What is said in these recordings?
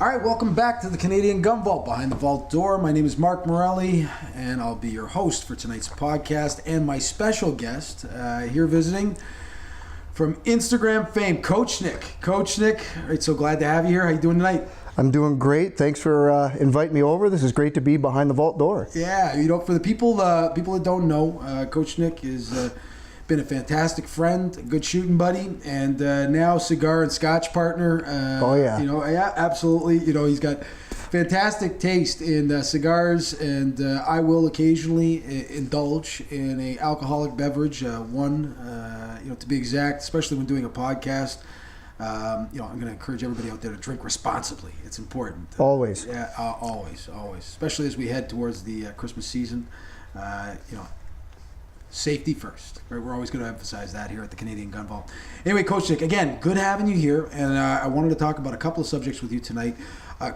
All right, welcome back to the Canadian Gun Vault, Behind the Vault Door. My name is Mark Morelli, and I'll be your host for tonight's podcast. And my special guest here visiting from Instagram fame, Coach Nick. Coach Nick, all right, so glad to have you here. How you doing tonight? I'm doing great. Thanks for inviting me over. This is great to be behind the vault door. Yeah, you know, for the people that don't know, Coach Nick is been a fantastic friend, a good shooting buddy, and now cigar and scotch partner. Oh yeah. You know, yeah, absolutely. You know, he's got fantastic taste in cigars, and I will occasionally indulge in a alcoholic beverage. One, you know, to be exact, especially when doing a podcast. You know, I'm going to encourage everybody out there to drink responsibly. It's important. Always. Yeah, always. Especially as we head towards the Christmas season. You know, safety first. Right? We're always going to emphasize that here at the Canadian Gun Vault. Anyway, Coach Nick, again, good having you here, and I wanted to talk about a couple of subjects with you tonight.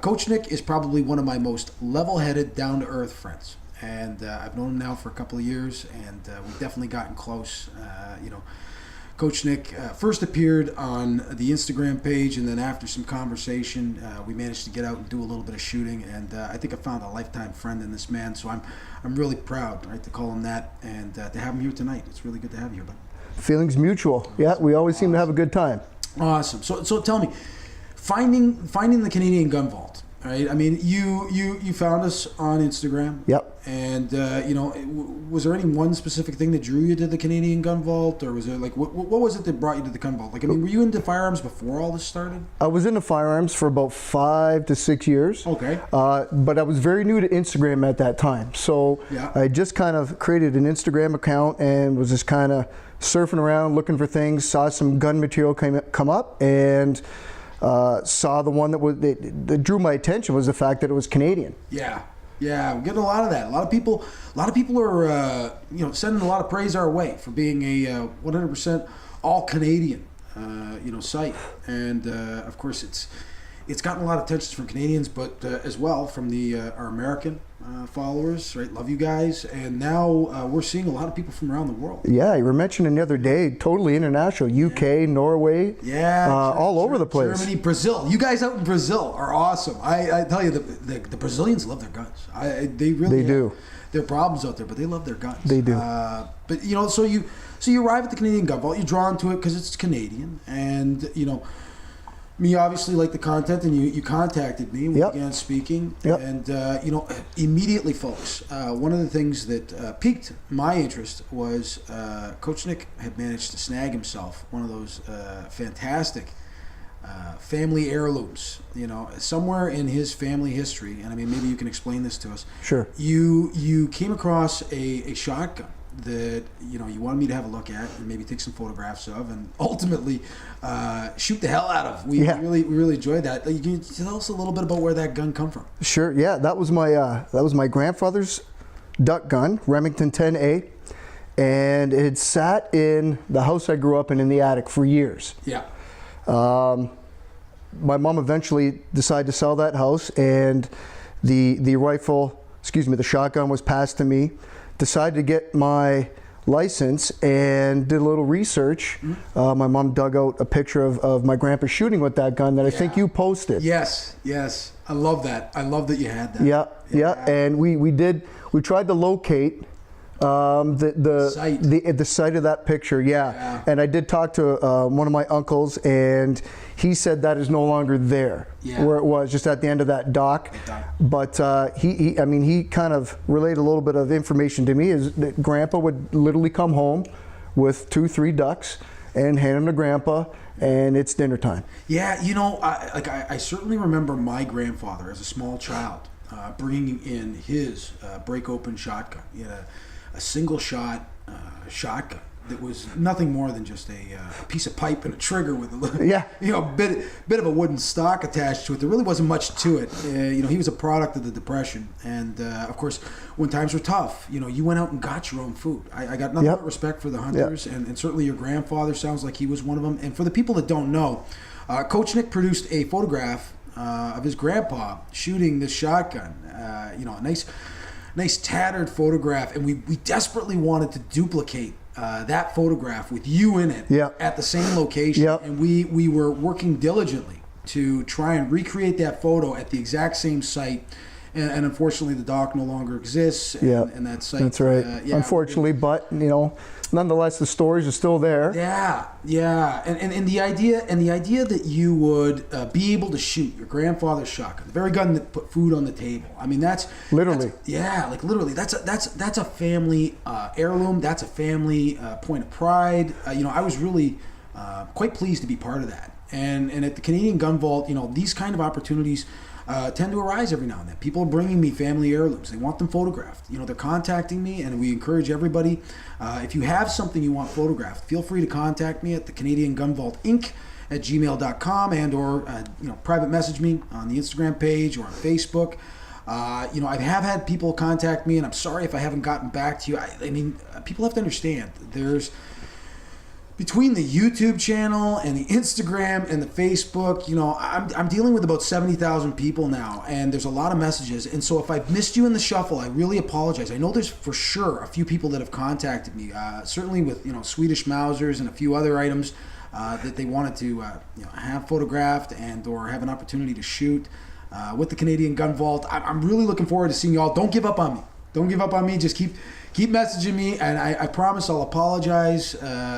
Coach Nick is probably one of my most level-headed, down-to-earth friends, and I've known him now for a couple of years, and we've definitely gotten close. You know, Coach Nick first appeared on the Instagram page, and then after some conversation, we managed to get out and do a little bit of shooting, and I think I found a lifetime friend in this man, so I'm really proud, right, to call him that, and to have him here tonight. It's really good to have you here, bud. Feelings mutual. Yeah, we always seem to have a good time. Awesome. So tell me, finding the Canadian Gun Vault, right? I mean, you found us on Instagram. Yep. And, you know, was there any one specific thing that drew you to the Canadian Gun Vault? Or was there, like, what was it that brought you to the Gun Vault? Like, I mean, were you into firearms before all this started? I was into firearms for about 5 to 6 years. Okay. But I was very new to Instagram at that time. So yeah. I just kind of created an Instagram account and was just kind of surfing around, looking for things, saw some gun material come up, and saw the one that drew my attention was the fact that it was Canadian. Yeah, we're getting a lot of that. A lot of people are, you know, sending a lot of praise our way for being a 100% all Canadian, you know, site. And of course, it's gotten a lot of attention from Canadians, but as well from our American followers. Right, love you guys. And now we're seeing a lot of people from around the world. Yeah, you were mentioning the other day, totally international. UK, Norway, all over the place. Germany, Brazil. You guys out in Brazil are awesome. I tell you, the Brazilians love their guns. They really do. There are problems out there, but they love their guns. They do. But you know, so you arrive at the Canadian Gun Vault. You're drawn to it because it's Canadian, and you know. Me obviously like the content, and you contacted me and we began speaking. Yep. And you know, immediately, folks, one of the things that piqued my interest was Coach Nick had managed to snag himself one of those fantastic family heirlooms. You know, somewhere in his family history, and I mean, maybe you can explain this to us. Sure. You came across a shotgun that, you know, you wanted me to have a look at and maybe take some photographs of, and ultimately shoot the hell out of. We really enjoyed that. You can tell us a little bit about where that gun come from? Sure. Yeah, that was my grandfather's duck gun, Remington 10A, and it had sat in the house I grew up in the attic for years. Yeah. My mom eventually decided to sell that house, and the shotgun was passed to me. Decided to get my license and did a little research. My mom dug out a picture of my grandpa shooting with that gun that I think you posted. Yes. I love that. I love that you had that. Yeah. And we tried to locate the site of that picture. Yeah. And I did talk to one of my uncles, and he said that is no longer there, where it was, just at the end of that dock. But he kind of relayed a little bit of information to me, is that Grandpa would literally come home with 2-3 ducks and hand them to Grandpa, and it's dinner time. Yeah, you know, I certainly remember my grandfather as a small child bringing in his break open shotgun. He had a single shot shotgun that was nothing more than just a piece of pipe and a trigger with a bit of a wooden stock attached to it. There really wasn't much to it. You know, he was a product of the Depression, and of course, when times were tough, you know, you went out and got your own food. I got nothing but respect for the hunters, and certainly your grandfather sounds like he was one of them. And for the people that don't know, Coach Nick produced a photograph of his grandpa shooting this shotgun. You know, a nice tattered photograph, and we desperately wanted to duplicate that photograph with you in it at the same location. And we were working diligently to try and recreate that photo at the exact same site. And unfortunately, the dock no longer exists. And that site. That's right. Unfortunately, but nonetheless, the stories are still there. Yeah. And the idea that you would be able to shoot your grandfather's shotgun, the very gun that put food on the table. I mean, that's literally. Literally. That's a family heirloom. That's a family point of pride. I was really quite pleased to be part of that. And at the Canadian Gun Vault, these kind of opportunities tend to arise every now and then. People are bringing me family heirlooms. They want them photographed. They're contacting me, and we encourage everybody. If you have something you want photographed, feel free to contact me at the Canadian Gun Vault Inc. at gmail.com or private message me on the Instagram page or on Facebook. I have had people contact me, and I'm sorry if I haven't gotten back to you. I mean, people have to understand there's between the YouTube channel and the Instagram and the Facebook, I'm dealing with about 70,000 people now, and there's a lot of messages. And so if I've missed you in the shuffle, I really apologize. I know there's for sure a few people that have contacted me, certainly with Swedish Mausers and a few other items that they wanted to have photographed and or have an opportunity to shoot with the Canadian Gun Vault. I'm really looking forward to seeing y'all. Don't give up on me. Don't give up on me. Just keep messaging me, and I promise I'll apologize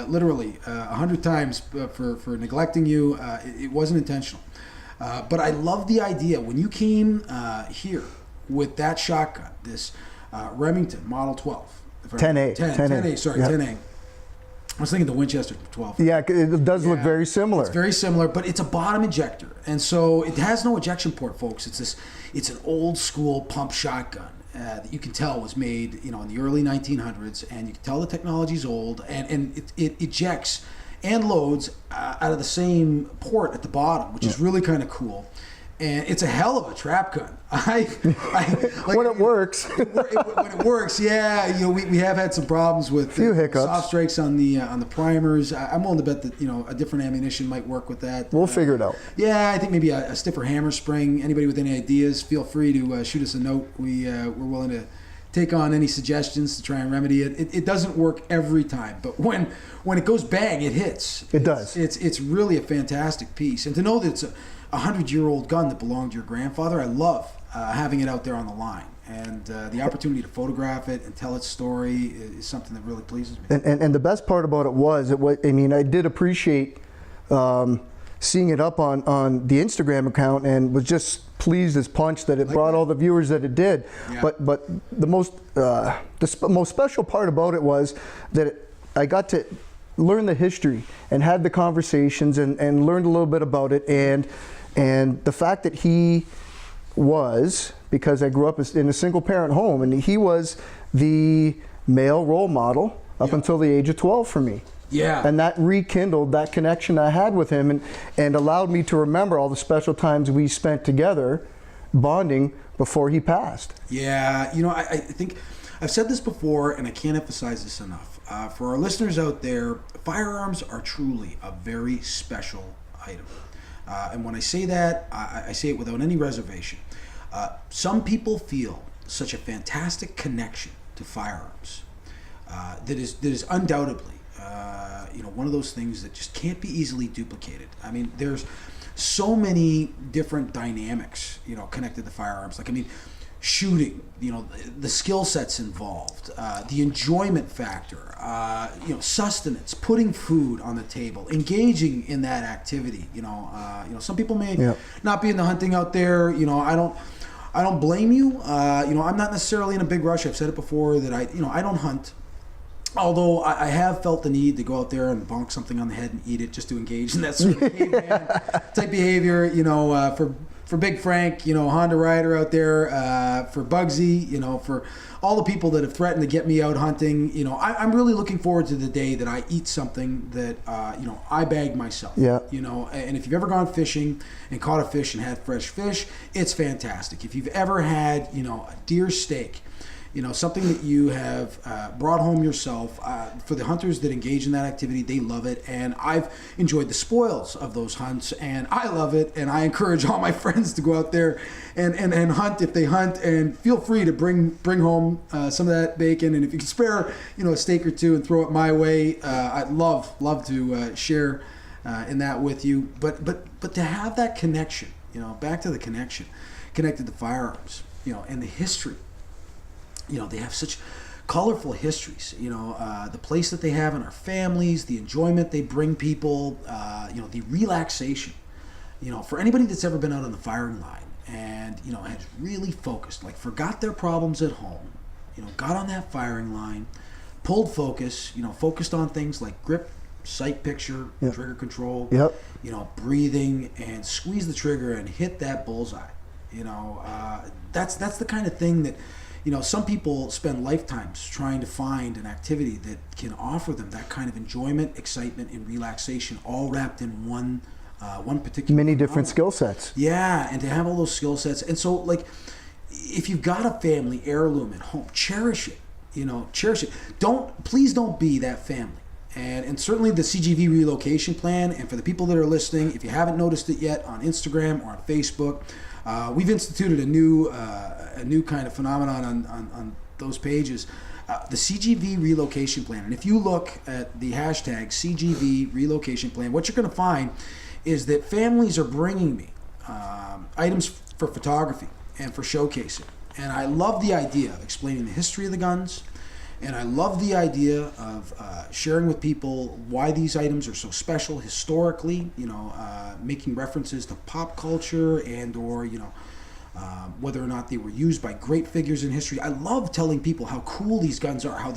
literally 100 times for neglecting you. It wasn't intentional. But I love the idea. When you came here with that shotgun, this Remington Model 12. 10A. 10A, sorry, yep. 10A. I was thinking the Winchester 12. Yeah, it does look very similar. It's very similar, but it's a bottom ejector. And so it has no ejection port, folks. It's an old school pump shotgun. That you can tell was made, in the early 1900s, and you can tell the technology's old, and it ejects and loads out of the same port at the bottom, which is really kind of cool. And it's a hell of a trap gun. When it works. When it works, yeah. We have had some problems with few hiccups. Soft strikes on the primers. I'm willing to bet that a different ammunition might work with that. We'll figure it out. Yeah, I think maybe a stiffer hammer spring. Anybody with any ideas, feel free to shoot us a note. We're willing to take on any suggestions to try and remedy it. It doesn't work every time, but when it goes bang, it hits. It does. It's really a fantastic piece, and to know that it's a 100-year-old gun that belonged to your grandfather, I love having it out there on the line. And the opportunity to photograph it and tell its story is something that really pleases me. And the best part about it was, I did appreciate seeing it up on the Instagram account, and was just pleased as punch that it brought all the viewers that it did. Yeah. But the most special part about it was that I got to learn the history and had the conversations and learned a little bit about it, and the fact that he was, because I grew up in a single parent home, and he was the male role model up until the age of 12 for me. Yeah. And that rekindled that connection I had with him, and allowed me to remember all the special times we spent together bonding before he passed. Yeah, I think I've said this before, and I can't emphasize this enough. For our listeners out there, firearms are truly a very special item. And when I say that, I say it without any reservation. Some people feel such a fantastic connection to firearms that is undoubtedly one of those things that just can't be easily duplicated. I mean, there's so many different dynamics connected to firearms. Shooting, the skill sets involved, the enjoyment factor, sustenance, putting food on the table, engaging in that activity. Some people may not be in the hunting out there. I don't blame you. I'm not necessarily in a big rush. I've said it before that I don't hunt. Although I have felt the need to go out there and bonk something on the head and eat it just to engage in that sort of caveman type behavior. For Big Frank, Honda Rider out there, for Bugsy, for all the people that have threatened to get me out hunting, I'm really looking forward to the day that I eat something that, I bagged myself. Yeah. And if you've ever gone fishing and caught a fish and had fresh fish, it's fantastic. If you've ever had, a deer steak, something that you have brought home yourself. For the hunters that engage in that activity, they love it. And I've enjoyed the spoils of those hunts, and I love it. And I encourage all my friends to go out there and hunt if they hunt. And feel free to bring home some of that bacon. And if you can spare, a steak or two and throw it my way, I'd love to share in that with you. But to have that connection, back to the connection, connected to firearms, and the history. They have such colorful histories. The place that they have in our families, the enjoyment they bring people, the relaxation. For anybody that's ever been out on the firing line and has really focused, like forgot their problems at home, got on that firing line, pulled focus, focused on things like grip, sight picture, trigger control, breathing, and squeeze the trigger and hit that bullseye. That's the kind of thing that some people spend lifetimes trying to find an activity that can offer them that kind of enjoyment, excitement, and relaxation, all wrapped in one particular many different skill sets. Yeah, and to have all those skill sets. And so, like, if you've got a family heirloom at home, cherish it. Cherish it. Please don't be that family. And certainly the CGV relocation plan, and for the people that are listening, if you haven't noticed it yet on Instagram or on Facebook, we've instituted a new kind of phenomenon on those pages, the CGV relocation plan. And if you look at the hashtag CGV relocation plan, what you're going to find is that families are bringing me items for photography and for showcasing. And I love the idea of explaining the history of the guns. And I love the idea of sharing with people why these items are so special historically, making references to pop culture and or, whether or not they were used by great figures in history. I love telling people how cool these guns are, how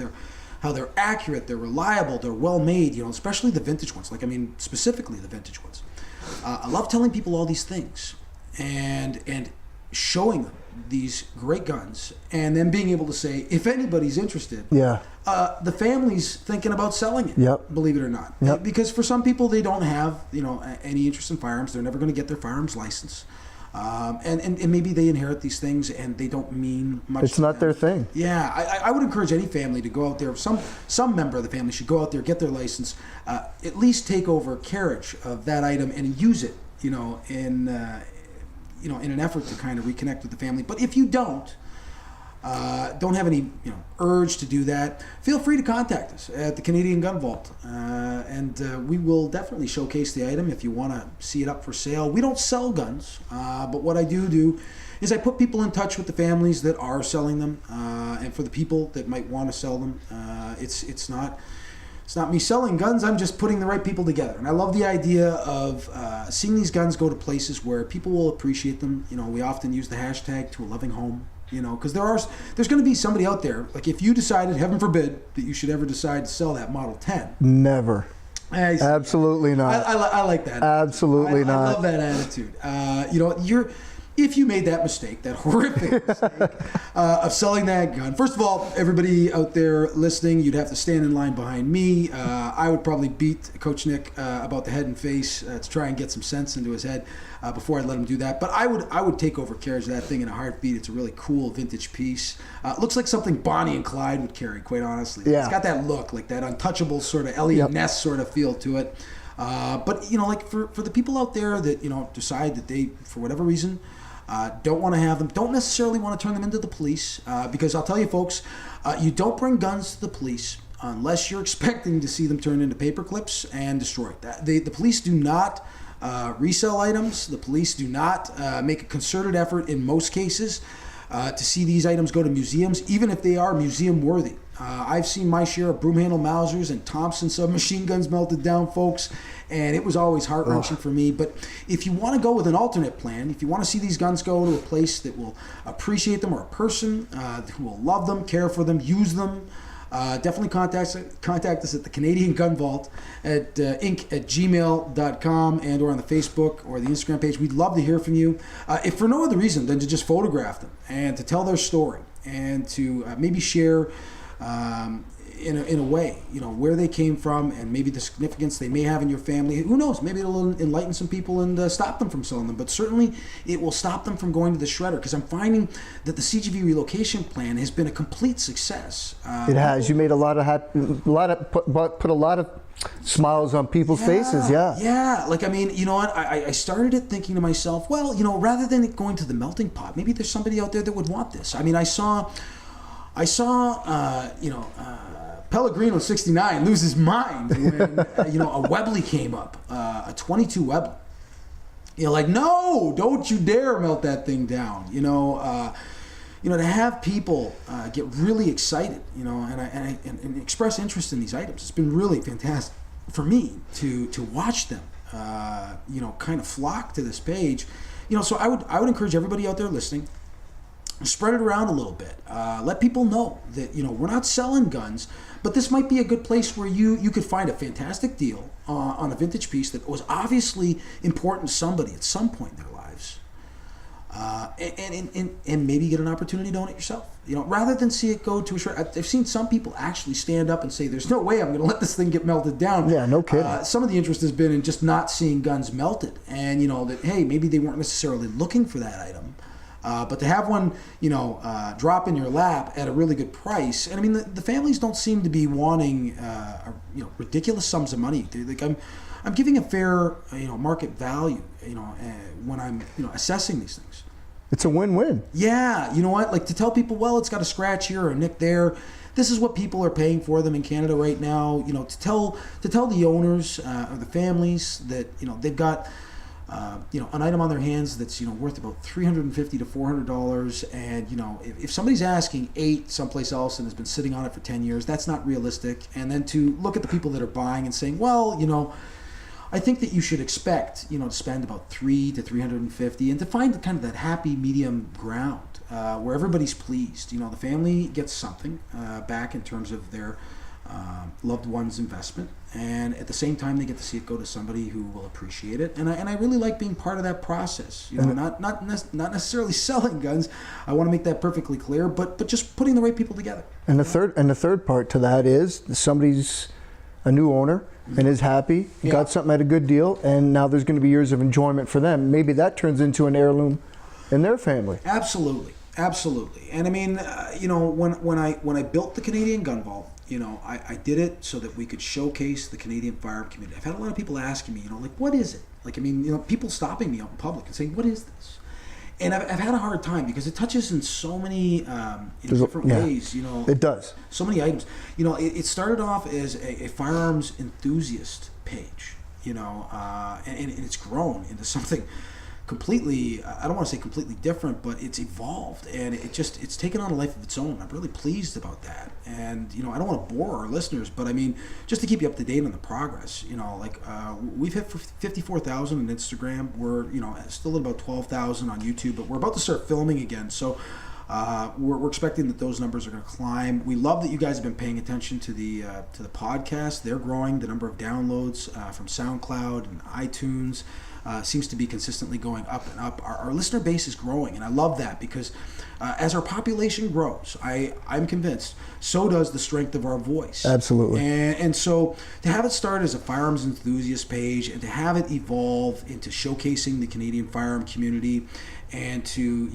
they're accurate, they're reliable, they're well made, especially the vintage ones. Specifically the vintage ones. I love telling people all these things and showing them these great guns, and then being able to say, if anybody's interested, the family's thinking about selling it, believe it or not. Because for some people, they don't have any interest in firearms. They're never going to get their firearms license, and maybe they inherit these things and they don't mean much. It's not their thing. I would encourage any family to go out there. Some member of the family should go out there, get their license, at least take over carriage of that item and use it in an effort to kind of reconnect with the family. But if you don't have any urge to do that, feel free to contact us at the Canadian Gun Vault, and we will definitely showcase the item if you want to see it up for sale. We don't sell guns, but what I do is I put people in touch with the families that are selling them, and for the people that might want to sell them, it's not me selling guns. I'm just putting the right people together. And I love the idea of seeing these guns go to places where people will appreciate them. We often use the hashtag to a loving home, because there's going to be somebody out there, like if you decided, heaven forbid, that you should ever decide to sell that Model 10. Never. Absolutely not. I like that. Absolutely not. I love that attitude. If you made that mistake, that horrific mistake of selling that gun, first of all, everybody out there listening, you'd have to stand in line behind me. I would probably beat Coach Nick about the head and face to try and get some sense into his head before I'd let him do that. But I would take over carriage of that thing in a heartbeat. It's a really cool vintage piece. It looks like something Bonnie and Clyde would carry, quite honestly. Yeah. It's got that look, like that untouchable sort of Elliot Ness sort of feel to it. But for the people out there that decide that they, for whatever reason, don't want to have them, don't necessarily want to turn them into the police, because I'll tell you folks, you don't bring guns to the police unless you're expecting to see them turned into paper clips and destroyed. The police do not resell items. The police do not make a concerted effort in most cases to see these items go to museums, even if they are museum worthy. I've seen my share of broom handle Mausers and Thompson submachine guns melted down, folks, and it was always heart-wrenching for me. But if you want to go with an alternate plan, if you want to see these guns go to a place that will appreciate them, or a person who will love them, care for them, use them, definitely contact us at the Canadian Gun Vault at inc@gmail.com, and or on the Facebook or the Instagram page. We'd love to hear from you, if for no other reason than to just photograph them and to tell their story and to maybe share in a way, where they came from and maybe the significance they may have in your family. Who knows? Maybe it'll enlighten some people and stop them from selling them. But certainly, it will stop them from going to the shredder, because I'm finding that the CGV relocation plan has been a complete success. It has. You made put a lot of smiles on people's faces. Yeah. Like, I mean, you know what? I started it thinking to myself, well, rather than it going to the melting pot, maybe there's somebody out there that would want this. I mean, I saw Pellegrino 69 loses his mind when a Webley came up, a 22 Webley. Like, no, don't you dare melt that thing down. To have people get really excited, and express interest in these items. It's been really fantastic for me to watch them, kind of flock to this page. So I would encourage everybody out there listening, spread it around a little bit. Let people know that, we're not selling guns, but this might be a good place where you could find a fantastic deal on a vintage piece that was obviously important to somebody at some point in their lives. And maybe get an opportunity to own it yourself. Rather than see it go to a shred. I've seen some people actually stand up and say, "There's no way I'm going to let this thing get melted down." Yeah, no kidding. Some of the interest has been in just not seeing guns melted, and that hey, maybe they weren't necessarily looking for that item. But to have one, drop in your lap at a really good price, and I mean, the families don't seem to be wanting, ridiculous sums of money. Like I'm giving a fair, market value, when I'm, assessing these things. It's a win-win. Yeah, you know what? Like to tell people, well, it's got a scratch here or a nick there. This is what people are paying for them in Canada right now. To tell the owners or the families that they've got. An item on their hands that's worth about $350 to $400, and if somebody's asking $8 someplace else and has been sitting on it for 10 years, that's not realistic. And then to look at the people that are buying and saying, well, I think that you should expect to spend about $300 to $350, and to find kind of that happy medium ground where everybody's pleased. The family gets something back in terms of their loved one's investment, and at the same time they get to see it go to somebody who will appreciate it, and I really like being part of that process. Not necessarily selling guns. I want to make that perfectly clear, but just putting the right people together. And the third part to that is somebody's a new owner and is happy, got something at a good deal, and now there's going to be years of enjoyment for them. Maybe that turns into an heirloom in their family. Absolutely. And I mean, when I built the Canadian Gun Vault, I did it so that we could showcase the Canadian firearm community. I've had a lot of people asking me, like, what is it? Like, I mean, people stopping me out in public and saying, what is this? And I've had a hard time because it touches in so many different ways, It does. So many items. It started off as a firearms enthusiast page, and it's grown into something completely, I don't want to say completely different, but it's evolved, and it's taken on a life of its own. I'm really pleased about that. And I don't want to bore our listeners, but I mean, just to keep you up to date on the progress, we've hit 54,000 on Instagram. We're still at about 12,000 on YouTube, but we're about to start filming again, so we're expecting that those numbers are going to climb. We love that you guys have been paying attention to the podcast. They're growing. The number of downloads from SoundCloud and iTunes seems to be consistently going up and up. Our listener base is growing, and I love that because as our population grows, I'm convinced, so does the strength of our voice. Absolutely. And so to have it start as a firearms enthusiast page and to have it evolve into showcasing the Canadian firearm community, and to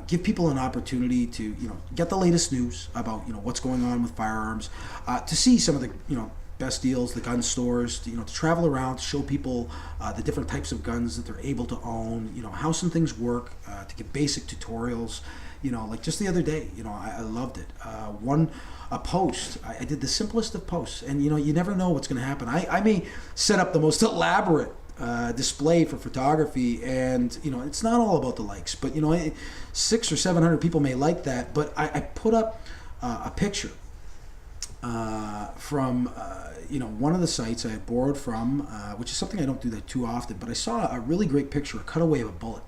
give people an opportunity to get the latest news about what's going on with firearms, to see some of the best deals, the gun stores, to travel around, to show people the different types of guns that they're able to own, how some things work, to give basic tutorials. Like just the other day, I loved it. A post, I did the simplest of posts, and you never know what's going to happen. I may set up the most elaborate display for photography, and it's not all about the likes, but 600 or 700 people may like that, but I put up a picture from one of the sites I had borrowed from, which is something I don't do that too often, but I saw a really great picture, a cutaway of a bullet.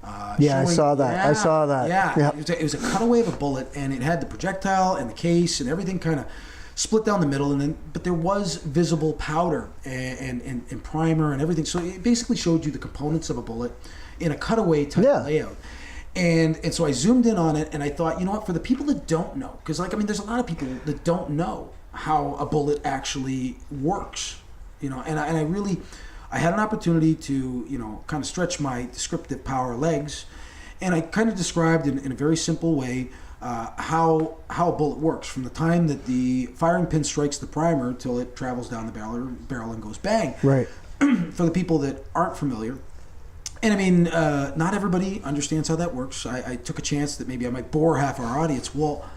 I saw that. Yeah. It was a cutaway of a bullet, and it had the projectile and the case and everything kind of split down the middle, but there was visible powder and primer and everything. So it basically showed you the components of a bullet in a cutaway type layout. And so I zoomed in on it, and I thought, what, for the people that don't know, because there's a lot of people that don't know how a bullet actually works, and I had an opportunity to kind of stretch my descriptive power legs, and I kind of described in a very simple way how a bullet works from the time that the firing pin strikes the primer till it travels down the barrel and goes bang. Right. For the people that aren't familiar. And not everybody understands how that works. I took a chance that maybe I might bore half our audience. Well,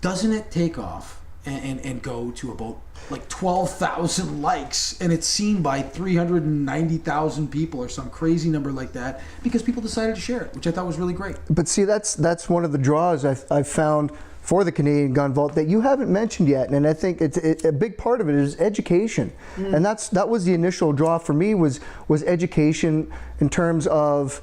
doesn't it take off and go to about like 12,000 likes, and it's seen by 390,000 people or some crazy number like that, because people decided to share it, which I thought was really great. But see, that's one of the draws I've found for the Canadian Gun Vault that you haven't mentioned yet, and I think a big part of it is education, and that was the initial draw for me, was education in terms of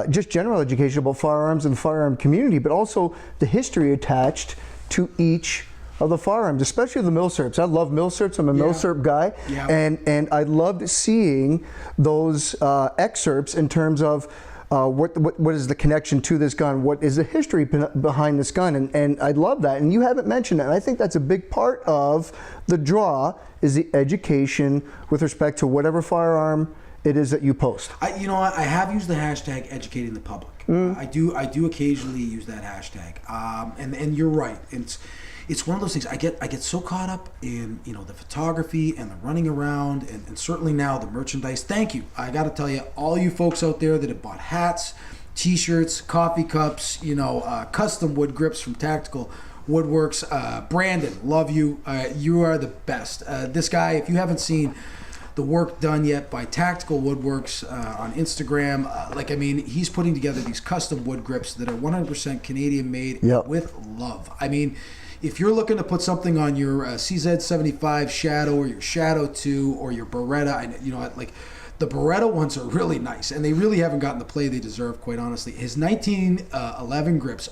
just general education about firearms and the firearm community, but also the history attached to each of the firearms, especially the milsurps. I love milsurps. I'm a milsurp guy, and I loved seeing those excerpts in terms of what is the connection to this gun, what is the history behind this gun, and I love that. And you haven't mentioned that. And I think that's a big part of the draw, is the education with respect to whatever firearm it is that you post. I have used the hashtag educating the public. I do occasionally use that hashtag, and you're right. It's one of those things. I get so caught up in the photography and the running around, and certainly now the merchandise. Thank you. I got to tell you, all you folks out there that have bought hats, T-shirts, coffee cups, custom wood grips from Tactical Woodworks. Brandon, love you. You are the best. This guy, if you haven't seen the work done yet by Tactical Woodworks on Instagram, he's putting together these custom wood grips that are 100% Canadian made with love. I mean, if you're looking to put something on your CZ75 Shadow or your Shadow 2 or your Beretta, the Beretta ones are really nice, and they really haven't gotten the play they deserve, quite honestly. His 1911 grips,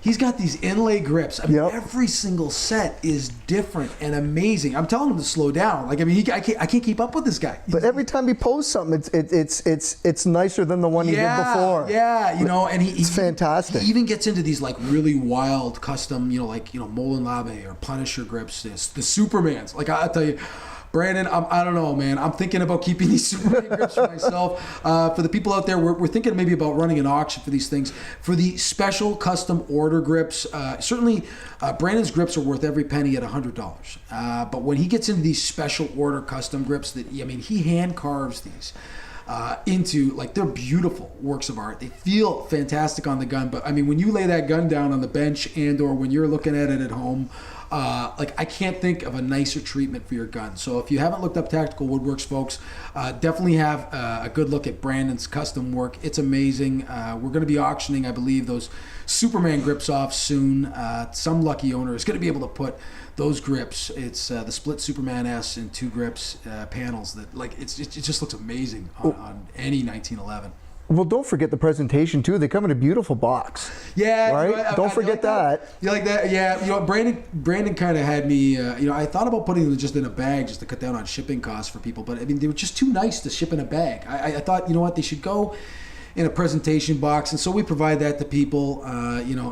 he's got these inlay grips. Every single set is different and amazing. I'm telling him to slow down. I can't keep up with this guy. But every time he posts something, it's nicer than the one he did before. Yeah, and it's fantastic. He even gets into these really wild custom, Molen Labe or Punisher grips. The Supermans. I'll tell you, Brandon, I don't know, man. I'm thinking about keeping these Superman grips for myself. For the people out there, we're thinking maybe about running an auction for these things. For the special custom order grips, certainly Brandon's grips are worth every penny at $100. But when he gets into these special order custom grips, he hand carves these into, they're beautiful works of art. They feel fantastic on the gun. But when you lay that gun down on the bench or when you're looking at it at home, I can't think of a nicer treatment for your gun. So if you haven't looked up Tactical Woodworks, folks, definitely have a good look at Brandon's custom work. It's amazing. We're going to be auctioning, I believe, those Superman grips off soon. Some lucky owner is going to be able to put those grips. It's the split Superman S and 2 grips panels that it just looks amazing on any 1911. Well, don't forget the presentation too. They come in a beautiful box. Yeah, right. Don't forget that. You like that? Yeah. Brandon kind of had me. I thought about putting them just in a bag just to cut down on shipping costs for people, but they were just too nice to ship in a bag. I thought, they should go in a presentation box, and so we provide that to people.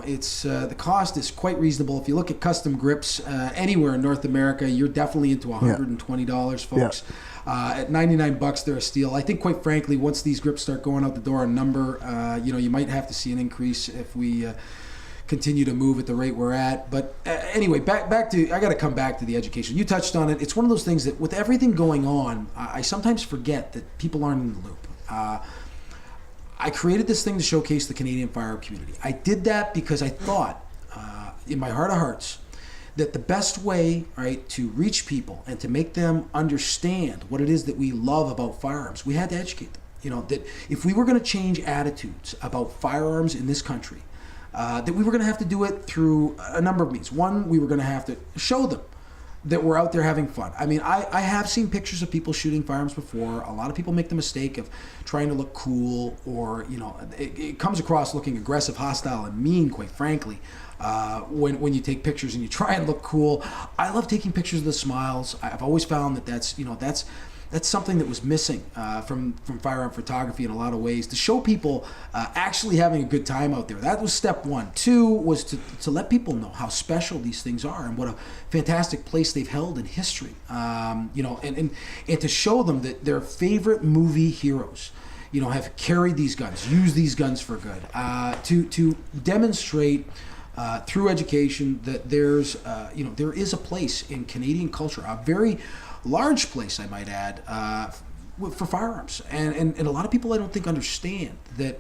It's the cost is quite reasonable. If you look at custom grips anywhere in North America, you're definitely into $120, folks. Yeah. At $99, they're a steal. I think, quite frankly, once these grips start going out the door in number, you might have to see an increase if we continue to move at the rate we're at. But anyway, back to, I got to come back to the education. You touched on it. It's one of those things that with everything going on, I sometimes forget that people aren't in the loop. I created this thing to showcase the Canadian firearm community. I did that because I thought, in my heart of hearts, that the best way, to reach people and to make them understand what it is that we love about firearms, we had to educate them. That if we were going to change attitudes about firearms in this country, that we were going to have to do it through a number of means. One, we were going to have to show them that we're out there having fun. I have seen pictures of people shooting firearms before. A lot of people make the mistake of trying to look cool, or it comes across looking aggressive, hostile, and mean, quite frankly. When you take pictures and you try and look cool. I love taking pictures of the smiles. I've always found that's something that was missing from firearm photography in a lot of ways, to show people actually having a good time out there. That was step one. 2 was to let people know how special these things are and what a fantastic place they've held in history. And to show them that their favorite movie heroes, have carried these guns, used these guns for good. To demonstrate through education that there is a place in Canadian culture, a very large place, I might add, for firearms. And a lot of people, I don't think, understand that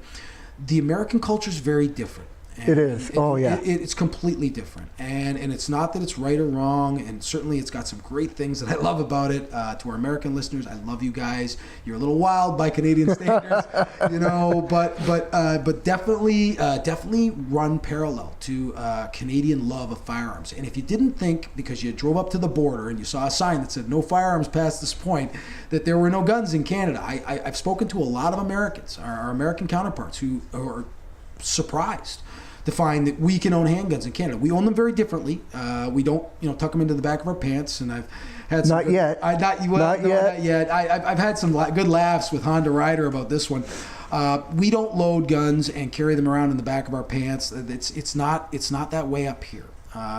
the American culture is very different. And it is. It's completely different. And it's not that it's right or wrong, and certainly it's got some great things that I love about it. To our American listeners, I love you guys. You're a little wild by Canadian standards, but definitely run parallel to Canadian love of firearms. And if you didn't think, because you drove up to the border and you saw a sign that said no firearms past this point, that there were no guns in Canada, I've spoken to a lot of Americans, our American counterparts, who are surprised to find that we can own handguns in Canada. We own them very differently. We don't, tuck them into the back of our pants. And I've had some not yet. Not yet. I've had some good laughs with Honda Rider about this one. We don't load guns and carry them around in the back of our pants. It's not that way up here.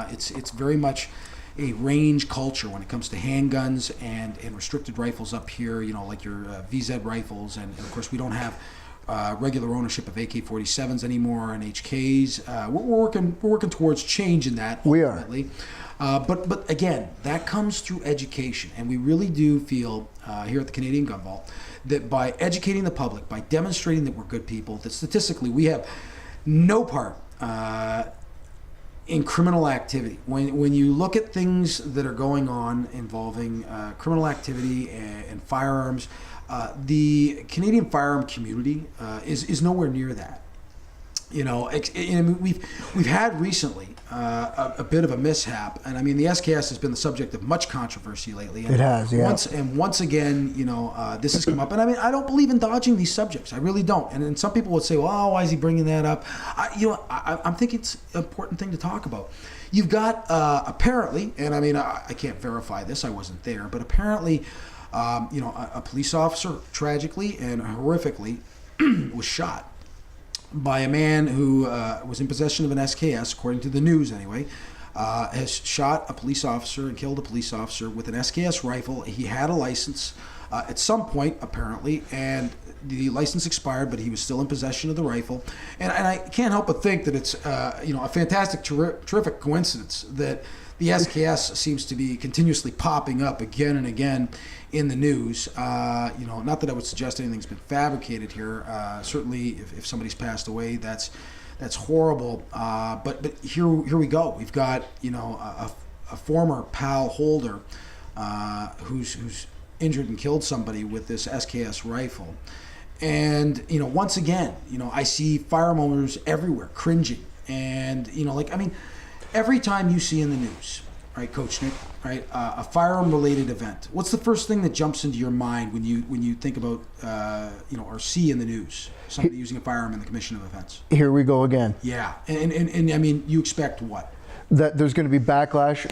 It's very much a range culture when it comes to handguns and restricted rifles up here. Like your VZ rifles, and of course we don't have regular ownership of AK-47s anymore and HKs. We're working towards changing that ultimately. We are. But again, that comes through education, and we really do feel here at the Canadian Gun Vault that by educating the public, by demonstrating that we're good people, that statistically we have no part in criminal activity. When you look at things that are going on involving criminal activity and firearms, the Canadian firearm community is nowhere near that. We've had recently a bit of a mishap, and I mean the SKS has been the subject of much controversy lately. And it has, yeah. Once again, this has come up, and I mean I don't believe in dodging these subjects. I really don't. And some people would say, "Well, why is he bringing that up?" I'm thinking it's an important thing to talk about. You've got apparently, and I mean I can't verify this. I wasn't there, but apparently, a police officer tragically and horrifically was shot by a man who was in possession of an SKS, according to the news anyway, has shot a police officer and killed a police officer with an SKS rifle. He had a license at some point, apparently, and the license expired, but he was still in possession of the rifle. And I can't help but think that it's a fantastic, terrific coincidence that the SKS seems to be continuously popping up again and again in the news. Not that I would suggest anything's been fabricated here. Certainly, if somebody's passed away, that's horrible. But here we go. We've got a former PAL holder who's injured and killed somebody with this SKS rifle. And once again, I see firearm owners everywhere cringing. And every time you see in the news, right, Coach Nick, right, a firearm-related event, what's the first thing that jumps into your mind when you think about, or see in the news somebody using a firearm in the commission of offense? Here we go again. Yeah, and I mean, you expect what? That there's going to be backlash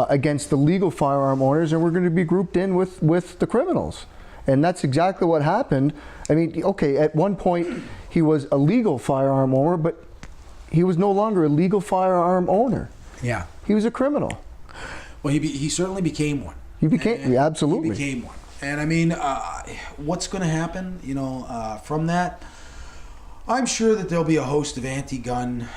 against the legal firearm owners, and we're going to be grouped in with the criminals. And that's exactly what happened. I mean, okay, at one point he was a legal firearm owner, but he was no longer a legal firearm owner. Yeah. He was a criminal. Well, he certainly became one. Absolutely. He became one. And I mean, what's going to happen, from that? I'm sure that there'll be a host of anti-gun,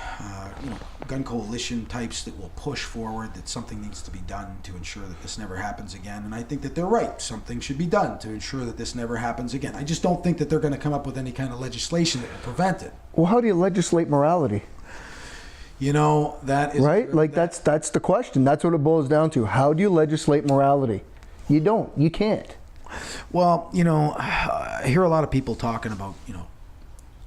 gun coalition types that will push forward that something needs to be done to ensure that this never happens again. And I think that they're right. Something should be done to ensure that this never happens again. I just don't think that they're going to come up with any kind of legislation that will prevent it. Well, how do you legislate morality? That is right. Like that's the question. That's what it boils down to. How do you legislate morality? You don't. You can't. Well, I hear a lot of people talking about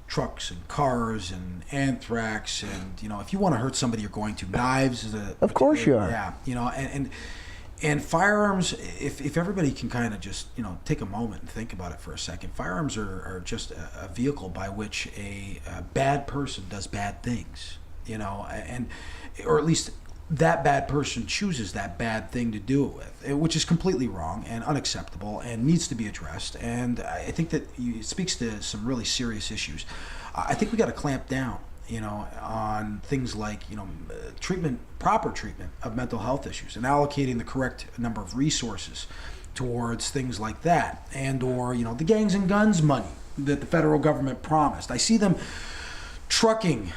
trucks and cars and anthrax, and if you want to hurt somebody, you're going to. Knives is a. Of course you are. Yeah. And firearms. If everybody can kind of just take a moment and think about it for a second, firearms are just a vehicle by which a bad person does bad things. Or at least that bad person chooses that bad thing to do it with, which is completely wrong and unacceptable and needs to be addressed. And I think that it speaks to some really serious issues. I think we got to clamp down, on things like, proper treatment of mental health issues and allocating the correct number of resources towards things like that, and or, the gangs and guns money that the federal government promised. I see them trucking,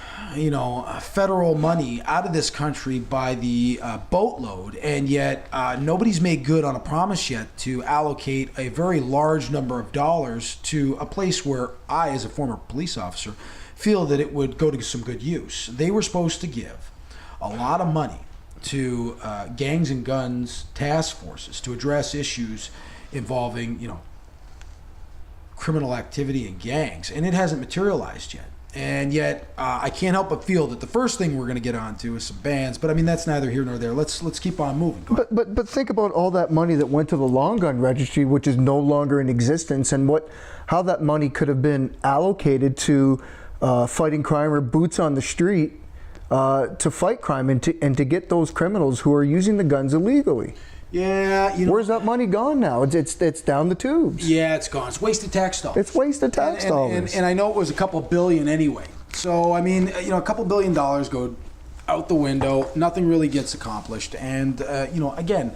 federal money out of this country by the boatload, and yet nobody's made good on a promise yet to allocate a very large number of dollars to a place where I, as a former police officer, feel that it would go to some good use. They were supposed to give a lot of money to gangs and guns task forces to address issues involving, criminal activity in gangs, and it hasn't materialized yet. And yet, I can't help but feel that the first thing we're going to get onto is some bans. But I mean, that's neither here nor there. Let's keep on moving. But think about all that money that went to the long gun registry, which is no longer in existence, and how that money could have been allocated to fighting crime or boots on the street to fight crime and to get those criminals who are using the guns illegally. Yeah, where's that money gone now? It's down the tubes. Yeah, it's gone. It's wasted tax dollars. It's wasted tax dollars. And I know it was a couple billion anyway. So I mean, a couple $1 billion go out the window. Nothing really gets accomplished. And again,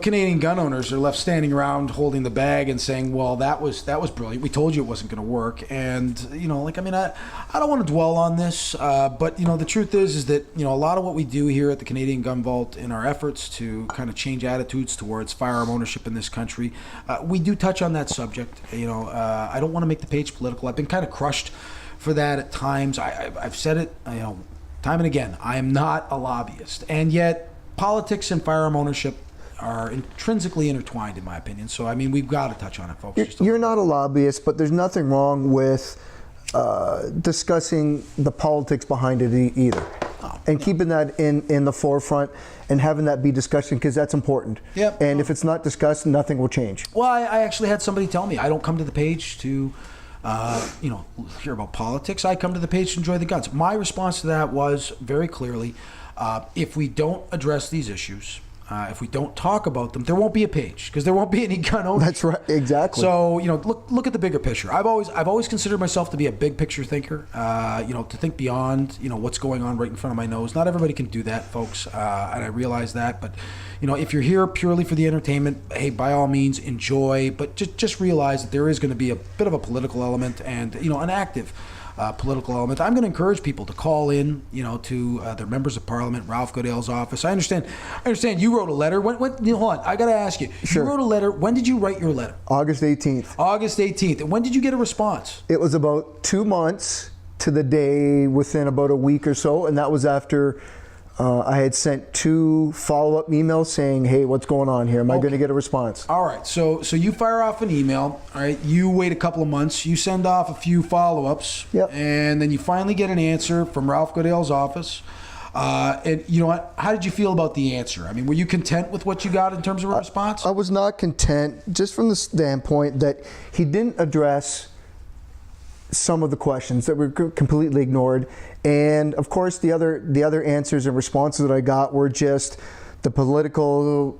Canadian gun owners are left standing around holding the bag and saying, well, that was brilliant. We told you it wasn't going to work. And, I don't want to dwell on this, but, the truth is that, a lot of what we do here at the Canadian Gun Vault in our efforts to kind of change attitudes towards firearm ownership in this country, we do touch on that subject. I don't want to make the page political. I've been kind of crushed for that at times. I've said it, time and again. I am not a lobbyist. And yet, politics and firearm ownership are intrinsically intertwined, in my opinion. So, we've got to touch on it, folks. You're not a lobbyist, but there's nothing wrong with discussing the politics behind it either. And keeping that in the forefront and having that be discussion, because that's important. Yep. And if it's not discussed, nothing will change. Well, I actually had somebody tell me, I don't come to the page to hear about politics. I come to the page to enjoy the guns. My response to that was very clearly, if we don't address these issues, if we don't talk about them, there won't be a page, because there won't be any gun owners. That's right, exactly. So look at the bigger picture. I've always considered myself to be a big picture thinker. To think beyond what's going on right in front of my nose. Not everybody can do that, folks, and I realize that. But if you're here purely for the entertainment, hey, by all means enjoy. But just realize that there is going to be a bit of a political element and an active political element. I'm going to encourage people to call in, to their members of parliament, Ralph Goodale's office. I understand you wrote a letter. When hold on, I got to ask you. Sure. You wrote a letter. When did you write your letter? August 18th. August 18th. And when did you get a response? It was about 2 months to the day within about a week or so, and that was after I had sent 2 follow-up emails saying, hey, what's going on here? Am I going to get a response? All right. So you fire off an email. All right. You wait a couple of months. You send off a few follow-ups. Yep. And then you finally get an answer from Ralph Goodale's office. And you know what? How did you feel about the answer? Were you content with what you got in terms of a response? I was not content, just from the standpoint that he didn't address some of the questions that were completely ignored, and of course the other answers and responses that I got were just the political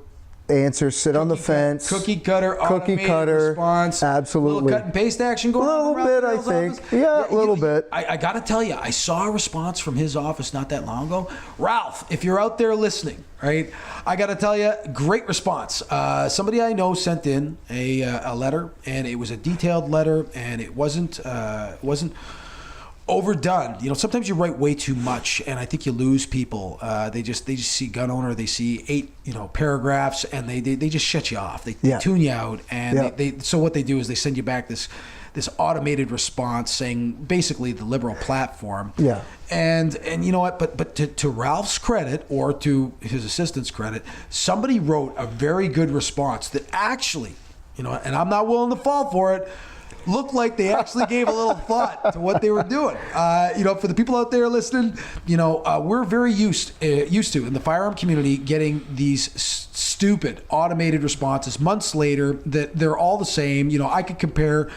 answers, sit on the fence, cookie cutter response, absolutely, little cut and paste action going on. A little bit, I think. Yeah, a little bit. I got to tell you, I saw a response from his office not that long ago. Ralph, if you're out there listening, right, I got to tell you, great response. Somebody I know sent in a letter, and it was a detailed letter, and it wasn't overdone. Sometimes you write way too much, and I think you lose people. They just see gun owner, they see 8 paragraphs, and they just shut you off. They tune you out, and so what they do is they send you back this automated response saying basically the liberal platform. Yeah. And you know what? But to Ralph's credit, or to his assistant's credit, somebody wrote a very good response that actually, and I'm not willing to fall for it, looked like they actually gave a little thought to what they were doing. For the people out there listening, we're very used to in the firearm community getting these stupid automated responses months later that they're all the same. I could compare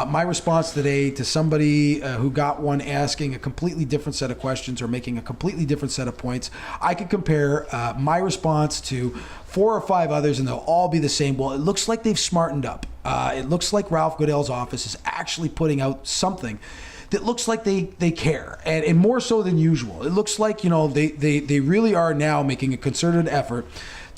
my response today to somebody who got one asking a completely different set of questions or making a completely different set of points. I could compare my response to 4 or 5 others, and they'll all be the same. Well, it looks like they've smartened up. It looks like Ralph Goodale's office is actually putting out something that looks like they care, and more so than usual. It looks like they really are now making a concerted effort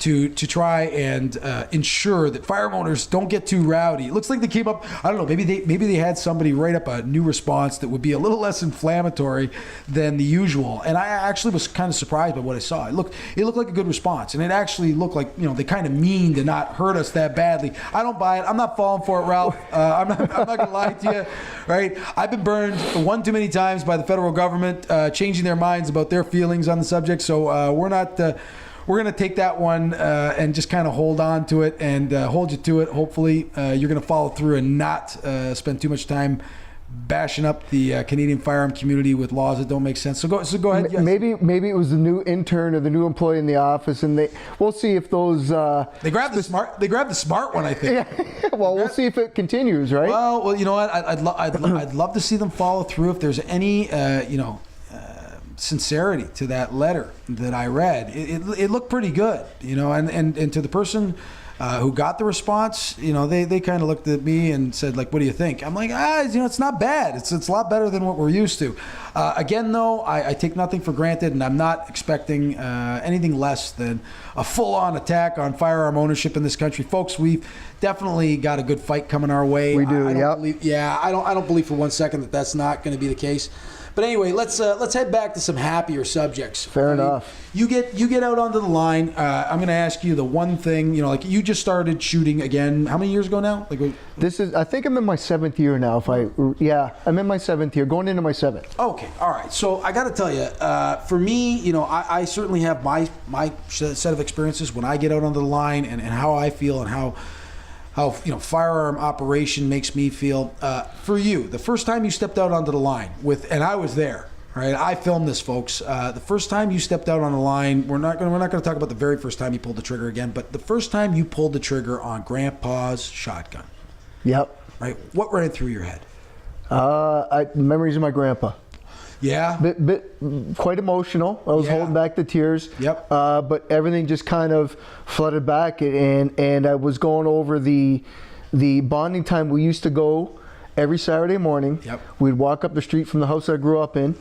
to try and ensure that firearm owners don't get too rowdy. It looks like they came up, I don't know, maybe they had somebody write up a new response that would be a little less inflammatory than the usual. And I actually was kind of surprised by what I saw. It looked like a good response, and it actually looked like, you know, they kind of mean to not hurt us that badly. I don't buy it. I'm not falling for it, Ralph. I'm not going to lie to you, right? I've been burned one too many times by the federal government changing their minds about their feelings on the subject. So we're not. We're going to take that one and just kind of hold on to it and hold you to it. Hopefully, you're going to follow through and not spend too much time bashing up the Canadian firearm community with laws that don't make sense. So go ahead. Yes. Maybe it was the new intern or the new employee in the office, and we'll see if those. They grabbed the smart one, I think. Yeah. Well, we'll see if it continues, right? Well, you know what? I'd love to see them follow through if there's any, sincerity to that letter that I read. It looked pretty good, you know, and to the person who got the response, you know, they kind of looked at me and said, like, what do you think? I'm like, you know, it's not bad. It's a lot better than what we're used to. Again, though, I take nothing for granted, and I'm not expecting anything less than a full-on attack on firearm ownership in this country. Folks, we've definitely got a good fight coming our way. We do, I don't believe for 1 second that that's not going to be the case. But anyway, let's head back to some happier subjects. Fair enough. You get out onto the line. I'm going to ask you the one thing. You know, like, you just started shooting again. How many years ago now? I think I'm in my 7th year now. I'm in my 7th year, going into my 7th. Okay, all right. So I got to tell you, for me, you know, I certainly have my set of experiences when I get out onto the line and how I feel and how you know, firearm operation makes me feel. For you, the first time you stepped out onto the line and I was there, right? I filmed this, folks. The first time you stepped out on the line, we're not going to talk about the very first time you pulled the trigger again, but the first time you pulled the trigger on Grandpa's shotgun. Yep. Right. What ran through your head? Memories of my grandpa. Yeah. Bit quite emotional. I was holding back the tears. Yep. But everything just kind of flooded back, and I was going over the bonding time. We used to go every Saturday morning. Yep. We'd walk up the street from the house I grew up in,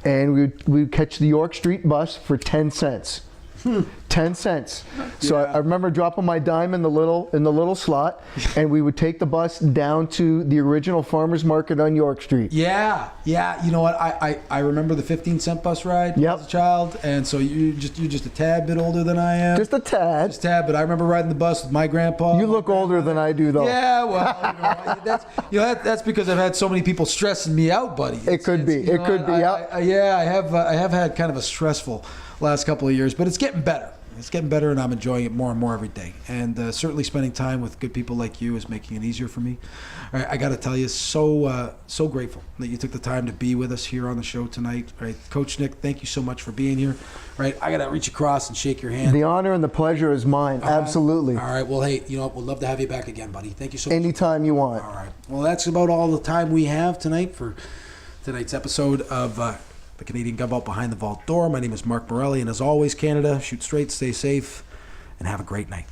and we'd catch the York Street bus for 10 cents. 10 cents. So I remember dropping my dime in the little slot, and we would take the bus down to the original farmers market on York Street. Yeah. You know what? I remember the 15-cent bus ride as a child, and so you're just a tad bit older than I am. Just a tad. But I remember riding the bus with my grandpa. You look older than I do, though. Yeah, well, that's because I've had so many people stressing me out, buddy. It could be. I have had kind of a stressful last couple of years, but it's getting better. It's getting better, and I'm enjoying it more and more every day. And certainly spending time with good people like you is making it easier for me. All right, I got to tell you, so grateful that you took the time to be with us here on the show tonight. All right, Coach Nick, thank you so much for being here. All right, I got to reach across and shake your hand. The honor and the pleasure is mine. Absolutely. All right, well, hey, you know what? We'd love to have you back again, buddy. Thank you so much. Anytime you want. All right. Well, that's about all the time we have tonight for tonight's episode of the Canadian Gun Vault Behind the Vault Door. My name is Mark Morelli, and as always, Canada, shoot straight, stay safe, and have a great night.